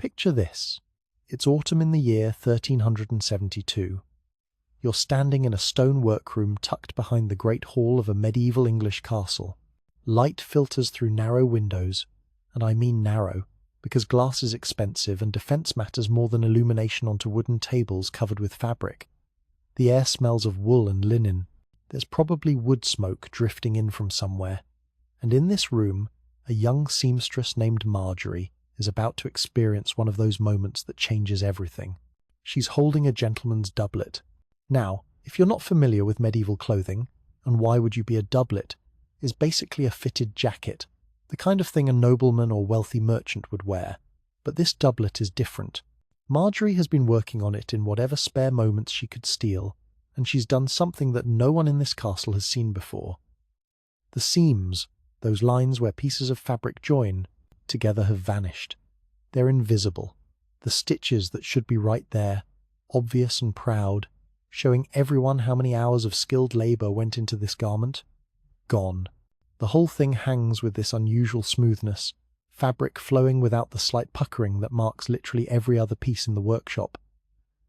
Picture this. It's autumn in the year 1372. You're standing in a stone workroom tucked behind the great hall of a medieval English castle. Light filters through narrow windows, and I mean narrow, because glass is expensive and defense matters more than illumination onto wooden tables covered with fabric. The air smells of wool and linen. There's probably wood smoke drifting in from somewhere. And in this room, a young seamstress named Marjorie is about to experience one of those moments that changes everything. She's holding a gentleman's doublet. Now, if you're not familiar with medieval clothing, and why would you be a doublet, is basically a fitted jacket, the kind of thing a nobleman or wealthy merchant would wear. But this doublet is different. Marjorie has been working on it in whatever spare moments she could steal, and she's done something that no one in this castle has seen before. The seams, those lines where pieces of fabric join, together have vanished. They're invisible. The stitches that should be right there, obvious and proud, showing everyone how many hours of skilled labour went into this garment, gone. The whole thing hangs with this unusual smoothness, fabric flowing without the slight puckering that marks literally every other piece in the workshop.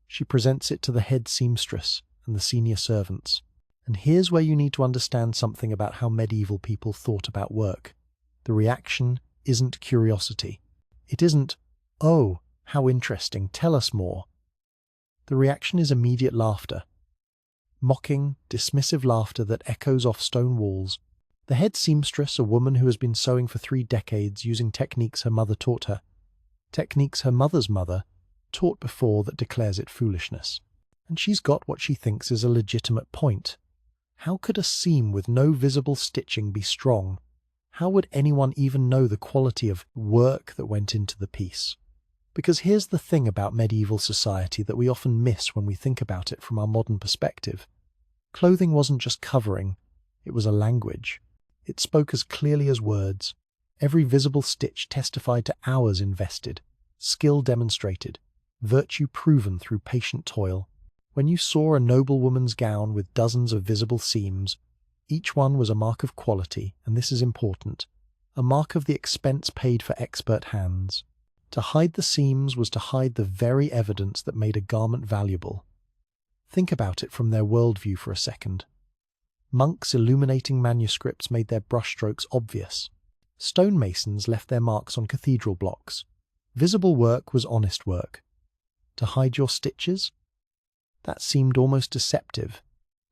She presents it to the head seamstress and the senior servants. And here's where you need to understand something about how medieval people thought about work. The reaction isn't curiosity. It isn't, "Oh, how interesting, tell us more." The reaction is immediate laughter. Mocking, dismissive laughter that echoes off stone walls. The head seamstress, a woman who has been sewing for 3 decades using techniques her mother taught her. Techniques her mother's mother taught before that declares it foolishness. And she's got what she thinks is a legitimate point. How could a seam with no visible stitching be strong? How would anyone even know the quality of work that went into the piece? Because here's the thing about medieval society that we often miss when we think about it from our modern perspective. Clothing wasn't just covering, it was a language. It spoke as clearly as words. Every visible stitch testified to hours invested, skill demonstrated, virtue proven through patient toil. When you saw a noblewoman's gown with dozens of visible seams, each one was a mark of quality, and this is important, a mark of the expense paid for expert hands. To hide the seams was to hide the very evidence that made a garment valuable. Think about it from their worldview for a second. Monks illuminating manuscripts made their brushstrokes obvious. Stonemasons left their marks on cathedral blocks. Visible work was honest work. To hide your stitches? That seemed almost deceptive,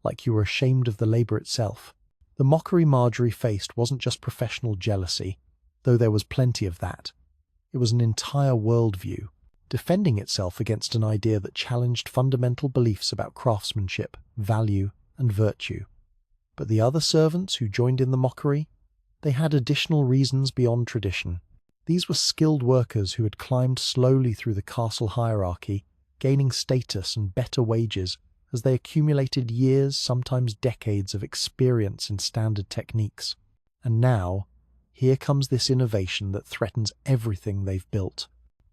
like you were ashamed of the labour itself. The mockery Marjorie faced wasn't just professional jealousy, though there was plenty of that. It was an entire worldview, defending itself against an idea that challenged fundamental beliefs about craftsmanship, value, and virtue. But the other servants who joined in the mockery, they had additional reasons beyond tradition. These were skilled workers who had climbed slowly through the castle hierarchy, gaining status and better wages as they accumulated years, sometimes decades, of experience in standard techniques. And now, here comes this innovation that threatens everything they've built.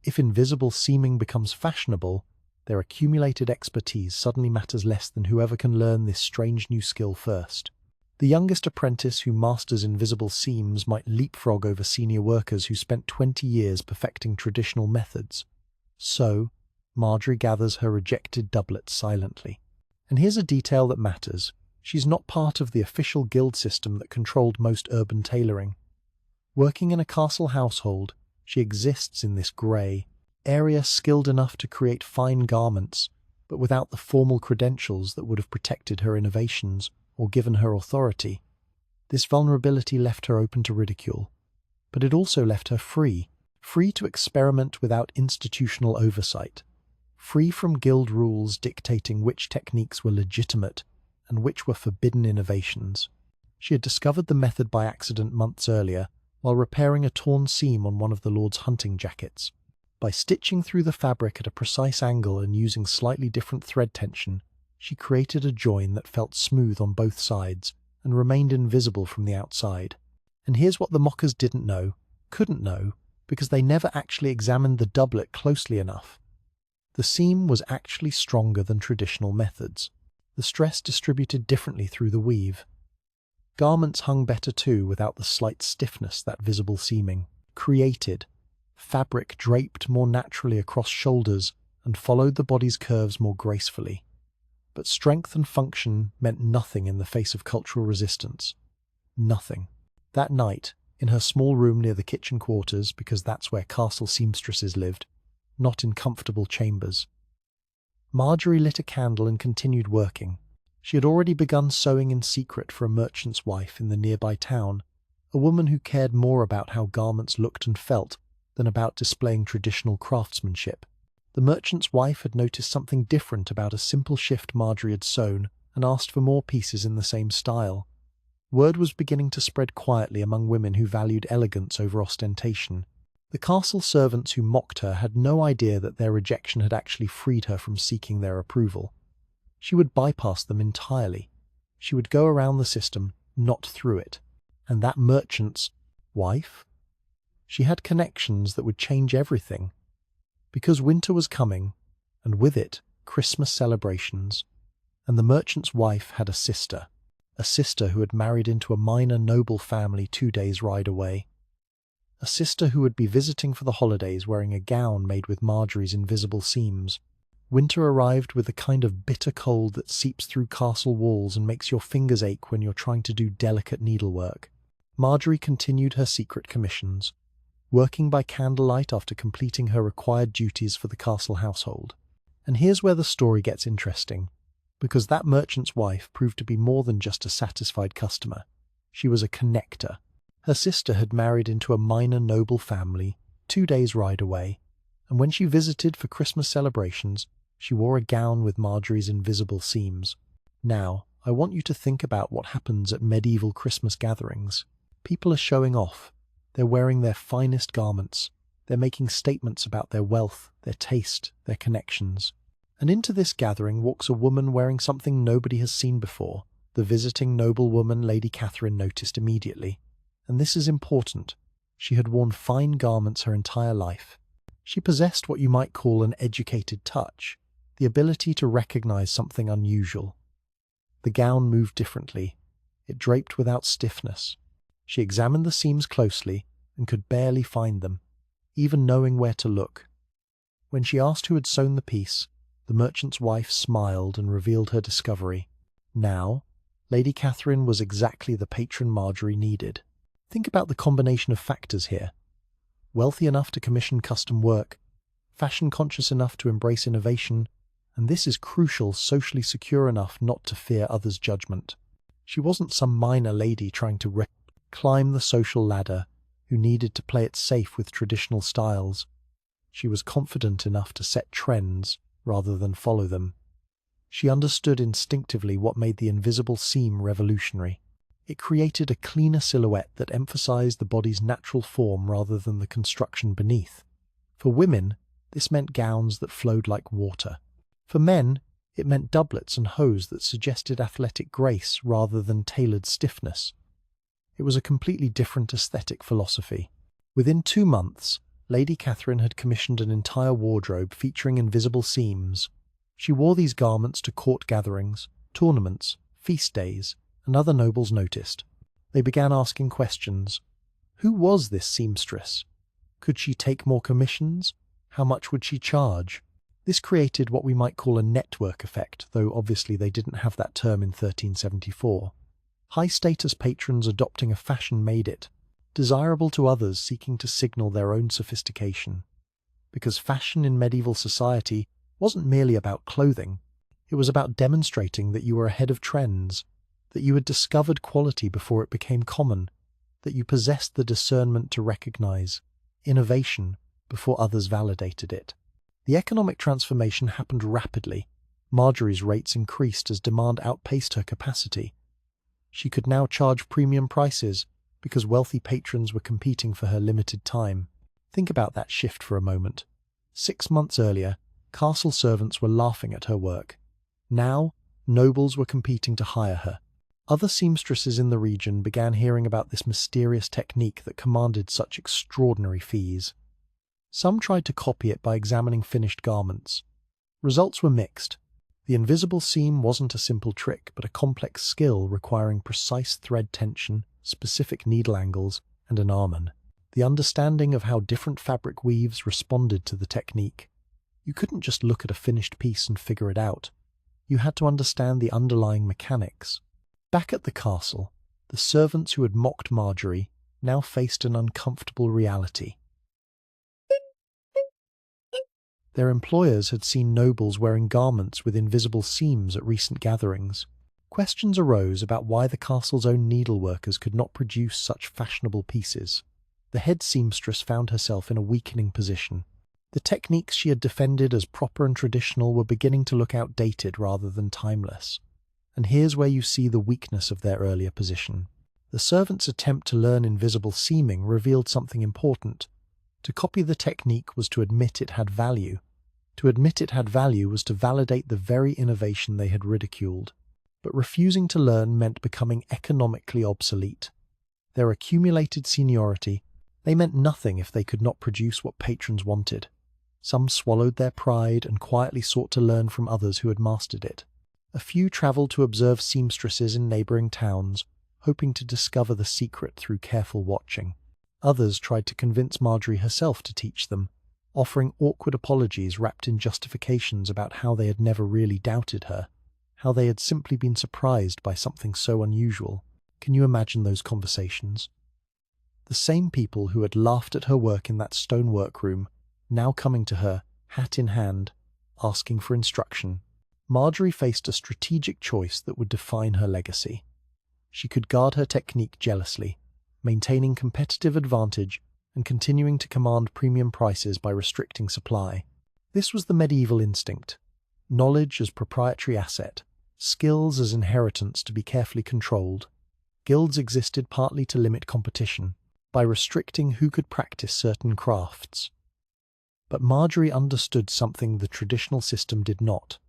If invisible seaming becomes fashionable, their accumulated expertise suddenly matters less than whoever can learn this strange new skill first. The youngest apprentice who masters invisible seams might leapfrog over senior workers who spent 20 years perfecting traditional methods. So, Marjorie gathers her rejected doublet silently. And here's a detail that matters. She's not part of the official guild system that controlled most urban tailoring. Working in a castle household, she exists in this grey area, skilled enough to create fine garments, but without the formal credentials that would have protected her innovations or given her authority. This vulnerability left her open to ridicule, but it also left her free to experiment without institutional oversight, free from guild rules dictating which techniques were legitimate and which were forbidden innovations. She had discovered the method by accident months earlier while repairing a torn seam on one of the Lord's hunting jackets. By stitching through the fabric at a precise angle and using slightly different thread tension, she created a join that felt smooth on both sides and remained invisible from the outside. And here's what the mockers couldn't know, because they never actually examined the doublet closely enough. The seam was actually stronger than traditional methods. The stress distributed differently through the weave. Garments hung better too without the slight stiffness that visible seaming created. Fabric draped more naturally across shoulders and followed the body's curves more gracefully. But strength and function meant nothing in the face of cultural resistance. Nothing. That night, in her small room near the kitchen quarters, because that's where castle seamstresses lived, not in comfortable chambers, Marjorie lit a candle and continued working. She had already begun sewing in secret for a merchant's wife in the nearby town, a woman who cared more about how garments looked and felt than about displaying traditional craftsmanship. The merchant's wife had noticed something different about a simple shift Marjorie had sewn and asked for more pieces in the same style. Word was beginning to spread quietly among women who valued elegance over ostentation. The castle servants who mocked her had no idea that their rejection had actually freed her from seeking their approval. She would bypass them entirely. She would go around the system, not through it. And that merchant's wife? She had connections that would change everything. Because winter was coming, and with it, Christmas celebrations, and the merchant's wife had a sister who had married into a minor noble family 2 days' ride away. A sister who would be visiting for the holidays wearing a gown made with Marjorie's invisible seams. Winter arrived with the kind of bitter cold that seeps through castle walls and makes your fingers ache when you're trying to do delicate needlework. Marjorie continued her secret commissions, working by candlelight after completing her required duties for the castle household. And here's where the story gets interesting, because that merchant's wife proved to be more than just a satisfied customer. She was a connector. Her sister had married into a minor noble family 2 days' ride away, and when she visited for Christmas celebrations, she wore a gown with Marjorie's invisible seams. Now, I want you to think about what happens at medieval Christmas gatherings. People are showing off. They're wearing their finest garments. They're making statements about their wealth, their taste, their connections. And into this gathering walks a woman wearing something nobody has seen before. The visiting noblewoman Lady Catherine noticed immediately. And this is important. She had worn fine garments her entire life. She possessed what you might call an educated touch, the ability to recognize something unusual. The gown moved differently. It draped without stiffness. She examined the seams closely and could barely find them, even knowing where to look. When she asked who had sewn the piece, the merchant's wife smiled and revealed her discovery. Now, Lady Catherine was exactly the patron Marjorie needed. Think about the combination of factors here. Wealthy enough to commission custom work, fashion-conscious enough to embrace innovation, and this is crucial, socially secure enough not to fear others' judgment. She wasn't some minor lady trying to climb the social ladder who needed to play it safe with traditional styles. She was confident enough to set trends rather than follow them. She understood instinctively what made the invisible seam revolutionary. It created a cleaner silhouette that emphasized the body's natural form rather than the construction beneath. For women, this meant gowns that flowed like water. For men, it meant doublets and hose that suggested athletic grace rather than tailored stiffness. It was a completely different aesthetic philosophy. Within 2 months, Lady Catherine had commissioned an entire wardrobe featuring invisible seams. She wore these garments to court gatherings, tournaments, feast days, and other nobles noticed. They began asking questions. Who was this seamstress? Could she take more commissions? How much would she charge? This created what we might call a network effect, though obviously they didn't have that term in 1374. High-status patrons adopting a fashion made it desirable to others seeking to signal their own sophistication. Because fashion in medieval society wasn't merely about clothing, it was about demonstrating that you were ahead of trends, that you had discovered quality before it became common, that you possessed the discernment to recognize innovation before others validated it. The economic transformation happened rapidly. Marjorie's rates increased as demand outpaced her capacity. She could now charge premium prices because wealthy patrons were competing for her limited time. Think about that shift for a moment. 6 months earlier, castle servants were laughing at her work. Now, nobles were competing to hire her. Other seamstresses in the region began hearing about this mysterious technique that commanded such extraordinary fees. Some tried to copy it by examining finished garments. Results were mixed. The invisible seam wasn't a simple trick, but a complex skill requiring precise thread tension, specific needle angles, and an armon. The The understanding of how different fabric weaves responded to the technique. You couldn't just look at a finished piece and figure it out. You had to understand the underlying mechanics. Back at the castle, the servants who had mocked Marjorie now faced an uncomfortable reality. Their employers had seen nobles wearing garments with invisible seams at recent gatherings. Questions arose about why the castle's own needleworkers could not produce such fashionable pieces. The head seamstress found herself in a weakening position. The techniques she had defended as proper and traditional were beginning to look outdated rather than timeless. And here's where you see the weakness of their earlier position. The servants' attempt to learn invisible seaming revealed something important. To copy the technique was to admit it had value. To admit it had value was to validate the very innovation they had ridiculed. But refusing to learn meant becoming economically obsolete. Their accumulated seniority, they meant nothing if they could not produce what patrons wanted. Some swallowed their pride and quietly sought to learn from others who had mastered it. A few travelled to observe seamstresses in neighbouring towns, hoping to discover the secret through careful watching. Others tried to convince Marjorie herself to teach them, offering awkward apologies wrapped in justifications about how they had never really doubted her, how they had simply been surprised by something so unusual. Can you imagine those conversations? The same people who had laughed at her work in that stone workroom, now coming to her, hat in hand, asking for instruction. Marjorie faced a strategic choice that would define her legacy. She could guard her technique jealously, maintaining competitive advantage and continuing to command premium prices by restricting supply. This was the medieval instinct. Knowledge as proprietary asset, skills as inheritance to be carefully controlled. Guilds existed partly to limit competition, by restricting who could practice certain crafts. But Marjorie understood something the traditional system did not.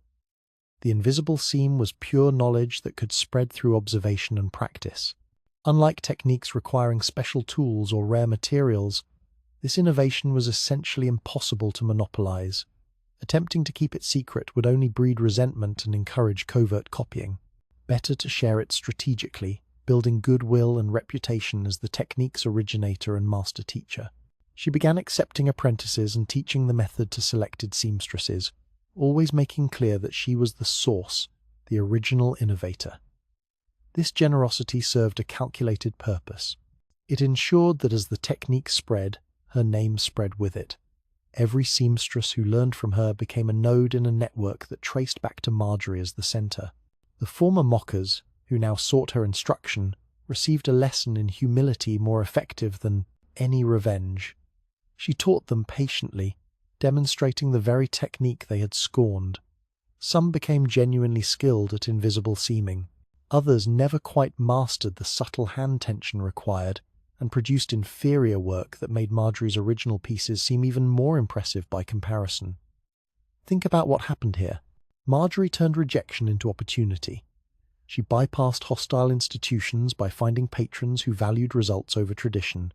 The invisible seam was pure knowledge that could spread through observation and practice. Unlike techniques requiring special tools or rare materials, this innovation was essentially impossible to monopolize. Attempting to keep it secret would only breed resentment and encourage covert copying. Better to share it strategically, building goodwill and reputation as the technique's originator and master teacher. She began accepting apprentices and teaching the method to selected seamstresses, always making clear that she was the source, the original innovator. This generosity served a calculated purpose. It ensured that as the technique spread, her name spread with it. Every seamstress who learned from her became a node in a network that traced back to Marjorie as the center. The former mockers, who now sought her instruction, received a lesson in humility more effective than any revenge. She taught them patiently, demonstrating the very technique they had scorned. Some became genuinely skilled at invisible seaming. Others never quite mastered the subtle hand tension required and produced inferior work that made Marjorie's original pieces seem even more impressive by comparison. Think about what happened here. Marjorie turned rejection into opportunity. She bypassed hostile institutions by finding patrons who valued results over tradition.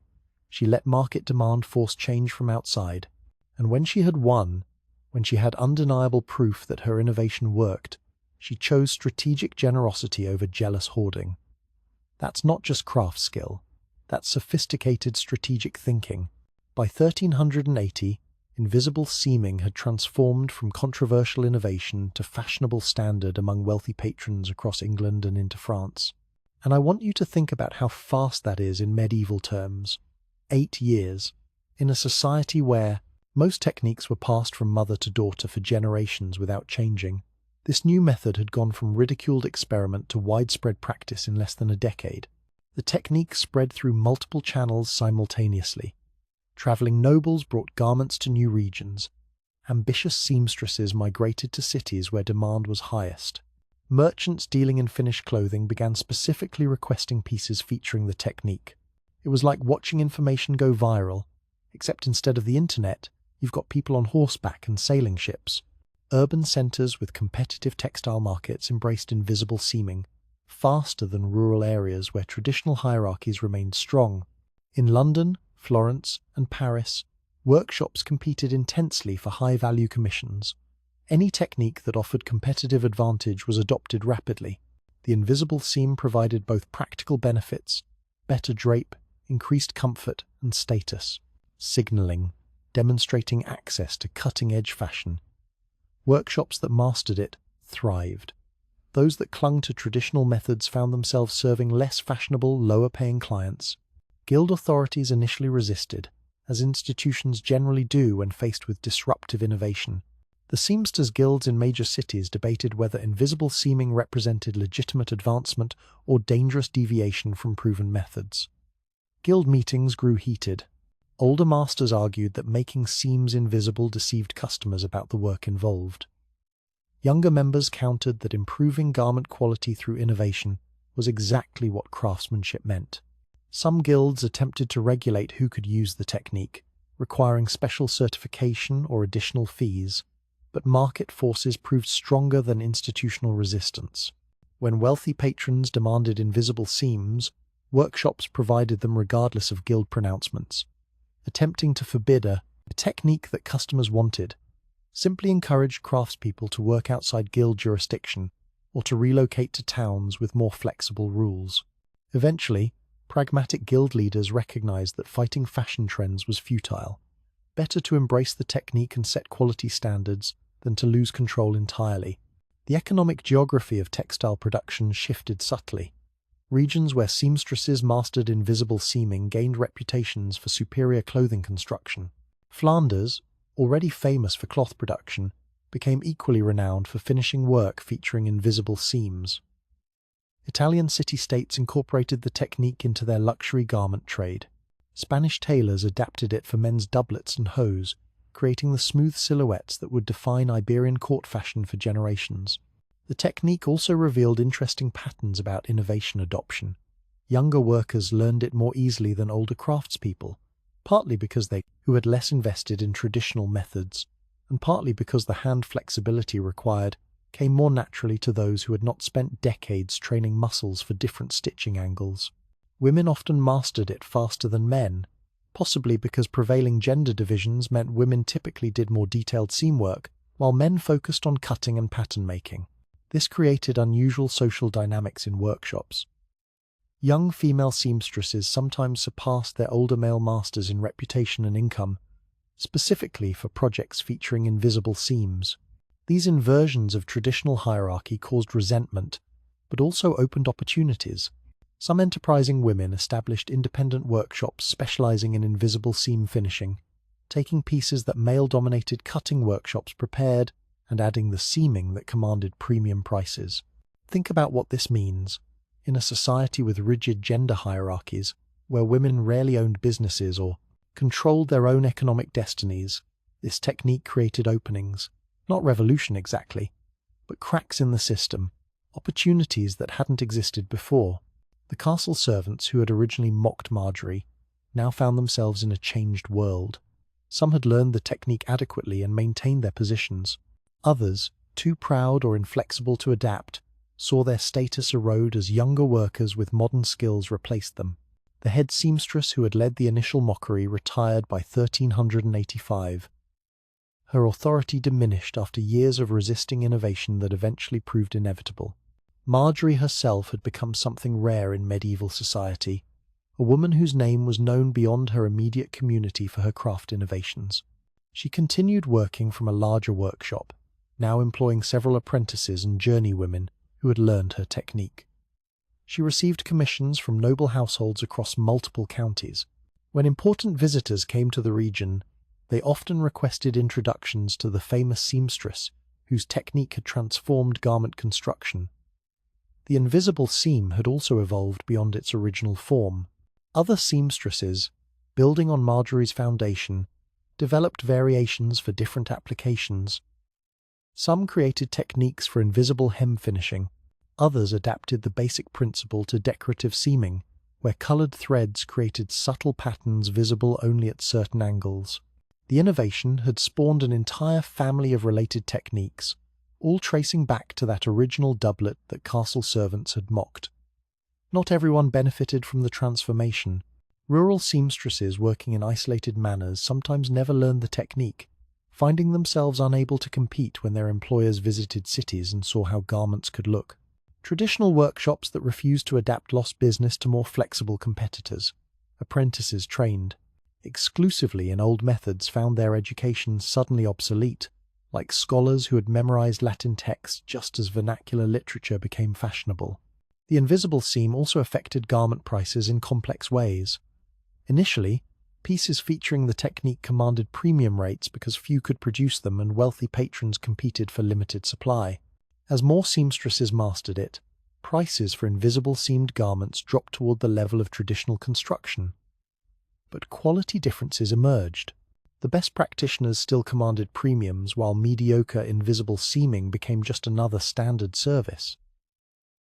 She let market demand force change from outside. And when she had won, when she had undeniable proof that her innovation worked, she chose strategic generosity over jealous hoarding. That's not just craft skill. That's sophisticated strategic thinking. By 1380, invisible seaming had transformed from controversial innovation to fashionable standard among wealthy patrons across England and into France. And I want you to think about how fast that is in medieval terms. 8 years, in a society where most techniques were passed from mother to daughter for generations without changing. This new method had gone from ridiculed experiment to widespread practice in less than a decade. The technique spread through multiple channels simultaneously. Travelling nobles brought garments to new regions. Ambitious seamstresses migrated to cities where demand was highest. Merchants dealing in finished clothing began specifically requesting pieces featuring the technique. It was like watching information go viral, except instead of the internet, you've got people on horseback and sailing ships. Urban centres with competitive textile markets embraced invisible seaming, faster than rural areas where traditional hierarchies remained strong. In London, Florence, and Paris, workshops competed intensely for high-value commissions. Any technique that offered competitive advantage was adopted rapidly. The invisible seam provided both practical benefits, better drape, increased comfort, and status, signaling, demonstrating access to cutting-edge fashion. Workshops that mastered it thrived. Those that clung to traditional methods found themselves serving less fashionable, lower-paying clients. Guild authorities initially resisted, as institutions generally do when faced with disruptive innovation. The seamsters' guilds in major cities debated whether invisible seaming represented legitimate advancement or dangerous deviation from proven methods. Guild meetings grew heated. Older masters argued that making seams invisible deceived customers about the work involved. Younger members countered that improving garment quality through innovation was exactly what craftsmanship meant. Some guilds attempted to regulate who could use the technique, requiring special certification or additional fees, but market forces proved stronger than institutional resistance. When wealthy patrons demanded invisible seams, workshops provided them regardless of guild pronouncements. Attempting to forbid a technique that customers wanted simply encouraged craftspeople to work outside guild jurisdiction or to relocate to towns with more flexible rules. Eventually, pragmatic guild leaders recognized that fighting fashion trends was futile. Better to embrace the technique and set quality standards than to lose control entirely. The economic geography of textile production shifted subtly. Regions where seamstresses mastered invisible seaming gained reputations for superior clothing construction. Flanders, already famous for cloth production, became equally renowned for finishing work featuring invisible seams. Italian city-states incorporated the technique into their luxury garment trade. Spanish tailors adapted it for men's doublets and hose, creating the smooth silhouettes that would define Iberian court fashion for generations. The technique also revealed interesting patterns about innovation adoption. Younger workers learned it more easily than older craftspeople, partly because who had less invested in traditional methods, and partly because the hand flexibility required came more naturally to those who had not spent decades training muscles for different stitching angles. Women often mastered it faster than men, possibly because prevailing gender divisions meant women typically did more detailed seam work, while men focused on cutting and pattern making. This created unusual social dynamics in workshops. Young female seamstresses sometimes surpassed their older male masters in reputation and income, specifically for projects featuring invisible seams. These inversions of traditional hierarchy caused resentment, but also opened opportunities. Some enterprising women established independent workshops specializing in invisible seam finishing, taking pieces that male-dominated cutting workshops prepared and adding the seaming that commanded premium prices. Think about what this means. In a society with rigid gender hierarchies, where women rarely owned businesses or controlled their own economic destinies, this technique created openings, not revolution exactly, but cracks in the system, opportunities that hadn't existed before. The castle servants who had originally mocked Marjorie now found themselves in a changed world. Some had learned the technique adequately and maintained their positions. Others, too proud or inflexible to adapt, saw their status erode as younger workers with modern skills replaced them. The head seamstress who had led the initial mockery retired by 1385. Her authority diminished after years of resisting innovation that eventually proved inevitable. Marjorie herself had become something rare in medieval society, a woman whose name was known beyond her immediate community for her craft innovations. She continued working from a larger workshop, now employing several apprentices and journeywomen who had learned her technique. She received commissions from noble households across multiple counties. When important visitors came to the region, they often requested introductions to the famous seamstress whose technique had transformed garment construction. The invisible seam had also evolved beyond its original form. Other seamstresses, building on Marjorie's foundation, developed variations for different applications. Some created techniques for invisible hem finishing. Others adapted the basic principle to decorative seaming, where colored threads created subtle patterns visible only at certain angles. The innovation had spawned an entire family of related techniques, all tracing back to that original doublet that castle servants had mocked. Not everyone benefited from the transformation. Rural seamstresses working in isolated manors sometimes never learned the technique, finding themselves unable to compete when their employers visited cities and saw how garments could look. Traditional workshops that refused to adapt lost business to more flexible competitors. Apprentices trained, exclusively in old methods found their education suddenly obsolete, like scholars who had memorized Latin texts just as vernacular literature became fashionable. The invisible seam also affected garment prices in complex ways. Initially, pieces featuring the technique commanded premium rates because few could produce them and wealthy patrons competed for limited supply. As more seamstresses mastered it, prices for invisible seamed garments dropped toward the level of traditional construction. But quality differences emerged. The best practitioners still commanded premiums, while mediocre invisible seaming became just another standard service.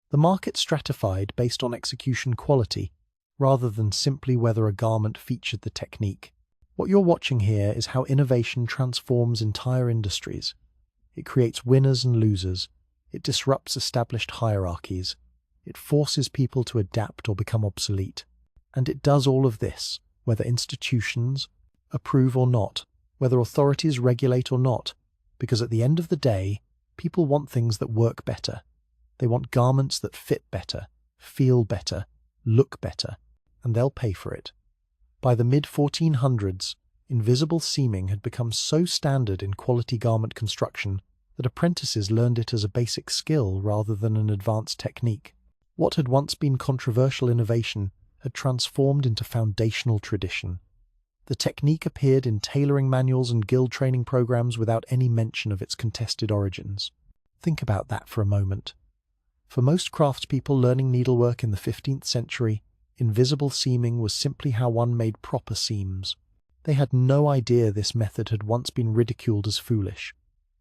The market stratified based on execution quality, rather than simply whether a garment featured the technique. What you're watching here is how innovation transforms entire industries. It creates winners and losers. It disrupts established hierarchies. It forces people to adapt or become obsolete. And it does all of this, whether institutions approve or not, whether authorities regulate or not, because at the end of the day, people want things that work better. They want garments that fit better, feel better, look better, and they'll pay for it. By the mid-1400s, invisible seaming had become so standard in quality garment construction that apprentices learned it as a basic skill rather than an advanced technique. What had once been controversial innovation had transformed into foundational tradition. The technique appeared in tailoring manuals and guild training programs without any mention of its contested origins. Think about that for a moment. For most craftspeople learning needlework in the 15th century, invisible seaming was simply how one made proper seams. They had no idea this method had once been ridiculed as foolish.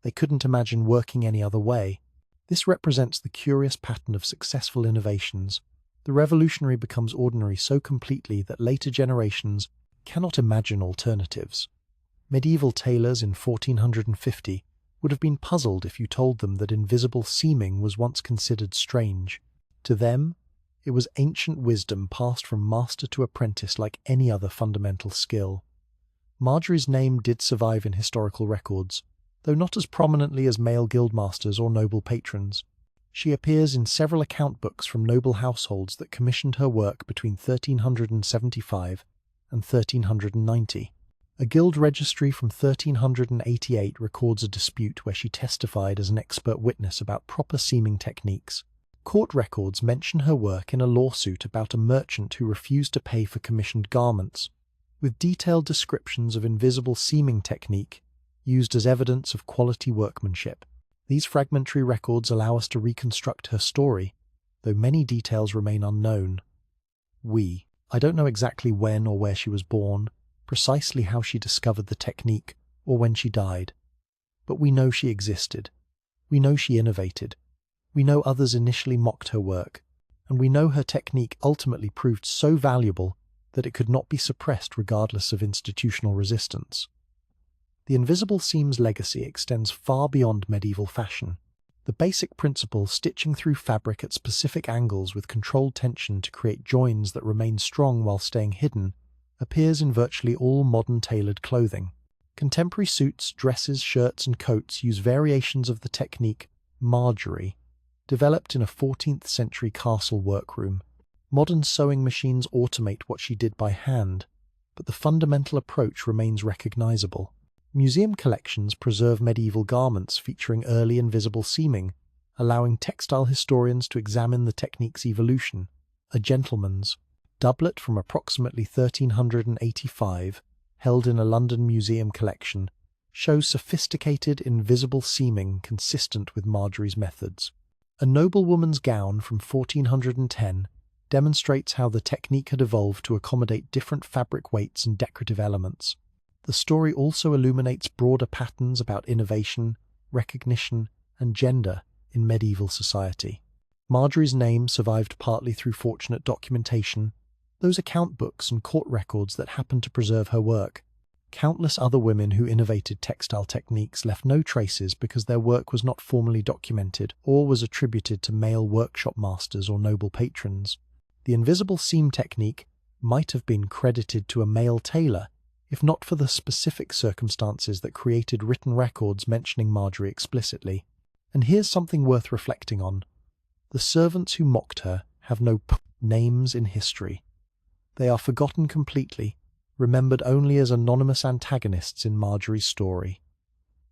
They couldn't imagine working any other way. This represents the curious pattern of successful innovations. The revolutionary becomes ordinary so completely that later generations cannot imagine alternatives. Medieval tailors in 1450 would have been puzzled if you told them that invisible seaming was once considered strange. To them, it was ancient wisdom passed from master to apprentice like any other fundamental skill. Marjorie's name did survive in historical records, though not as prominently as male guildmasters or noble patrons. She appears in several account books from noble households that commissioned her work between 1375 and 1390. A guild registry from 1388 records a dispute where she testified as an expert witness about proper seaming techniques. Court records mention her work in a lawsuit about a merchant who refused to pay for commissioned garments, with detailed descriptions of invisible seaming technique used as evidence of quality workmanship. These fragmentary records allow us to reconstruct her story, though many details remain unknown. I don't know exactly when or where she was born, precisely how she discovered the technique, or when she died. But we know she existed. We know she innovated. We know others initially mocked her work, and we know her technique ultimately proved so valuable that it could not be suppressed regardless of institutional resistance. The invisible seam's legacy extends far beyond medieval fashion. The basic principle, stitching through fabric at specific angles with controlled tension to create joins that remain strong while staying hidden, appears in virtually all modern tailored clothing. Contemporary suits, dresses, shirts, and coats use variations of the technique Marjorie, developed in a 14th century castle workroom. Modern sewing machines automate what she did by hand, but the fundamental approach remains recognizable. Museum collections preserve medieval garments featuring early invisible seaming, allowing textile historians to examine the technique's evolution. A gentleman's doublet from approximately 1385, held in a London museum collection, shows sophisticated invisible seaming consistent with Marjorie's methods. A noblewoman's gown from 1410 demonstrates how the technique had evolved to accommodate different fabric weights and decorative elements. The story also illuminates broader patterns about innovation, recognition, and gender in medieval society. Marjorie's name survived partly through fortunate documentation, those account books and court records that happened to preserve her work. Countless other women who innovated textile techniques left no traces because their work was not formally documented or was attributed to male workshop masters or noble patrons. The invisible seam technique might have been credited to a male tailor, if not for the specific circumstances that created written records mentioning Marjorie explicitly. And here's something worth reflecting on. The servants who mocked her have no names in history. They are forgotten completely, remembered only as anonymous antagonists in Marjorie's story.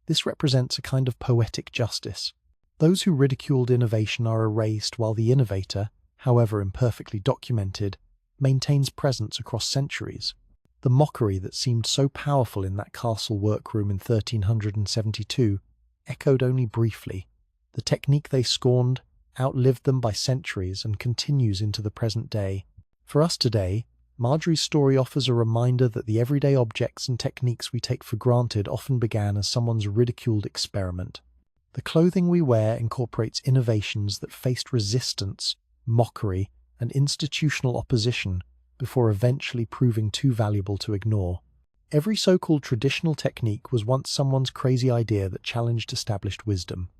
This represents a kind of poetic justice. Those who ridiculed innovation are erased, while the innovator, however imperfectly documented, maintains presence across centuries. The mockery that seemed so powerful in that castle workroom in 1372 echoed only briefly. The technique they scorned outlived them by centuries and continues into the present day. For us today, Marjorie's story offers a reminder that the everyday objects and techniques we take for granted often began as someone's ridiculed experiment. The clothing we wear incorporates innovations that faced resistance, mockery, and institutional opposition before eventually proving too valuable to ignore. Every so-called traditional technique was once someone's crazy idea that challenged established wisdom.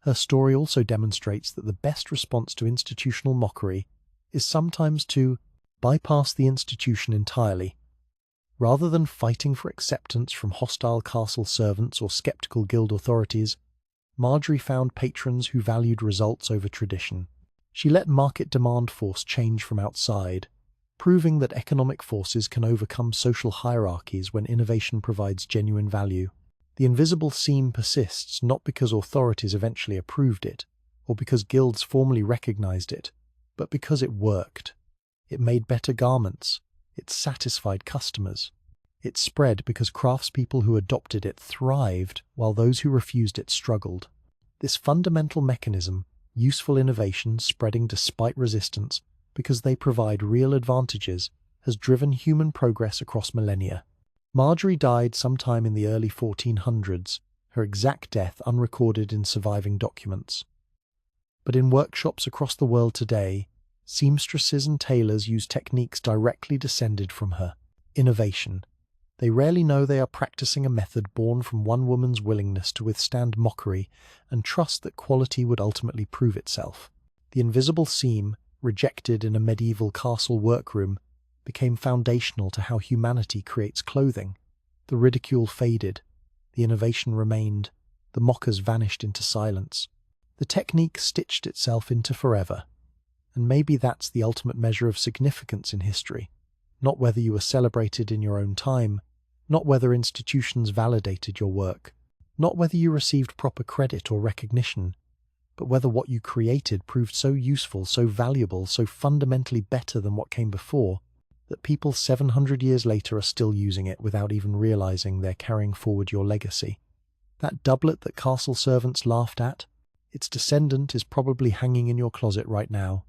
Her story also demonstrates that the best response to institutional mockery is sometimes to bypass the institution entirely. Rather than fighting for acceptance from hostile castle servants or skeptical guild authorities, Marjorie found patrons who valued results over tradition. She let market demand force change from outside, proving that economic forces can overcome social hierarchies when innovation provides genuine value. The invisible seam persists not because authorities eventually approved it, or because guilds formally recognized it, but because it worked. It made better garments. It satisfied customers. It spread because craftspeople who adopted it thrived, while those who refused it struggled. This fundamental mechanism, useful innovation spreading despite resistance because they provide real advantages, has driven human progress across millennia. Marjorie died sometime in the early 1400s, her exact death unrecorded in surviving documents. But in workshops across the world today, seamstresses and tailors use techniques directly descended from her. Innovation. They rarely know they are practicing a method born from one woman's willingness to withstand mockery and trust that quality would ultimately prove itself. The invisible seam, rejected in a medieval castle workroom, became foundational to how humanity creates clothing. The ridicule faded. The innovation remained. The mockers vanished into silence. The technique stitched itself into forever. And maybe that's the ultimate measure of significance in history. Not whether you were celebrated in your own time, not whether institutions validated your work, not whether you received proper credit or recognition, but whether what you created proved so useful, so valuable, so fundamentally better than what came before, that people 700 years later are still using it without even realizing they're carrying forward your legacy. That doublet that castle servants laughed at, its descendant is probably hanging in your closet right now,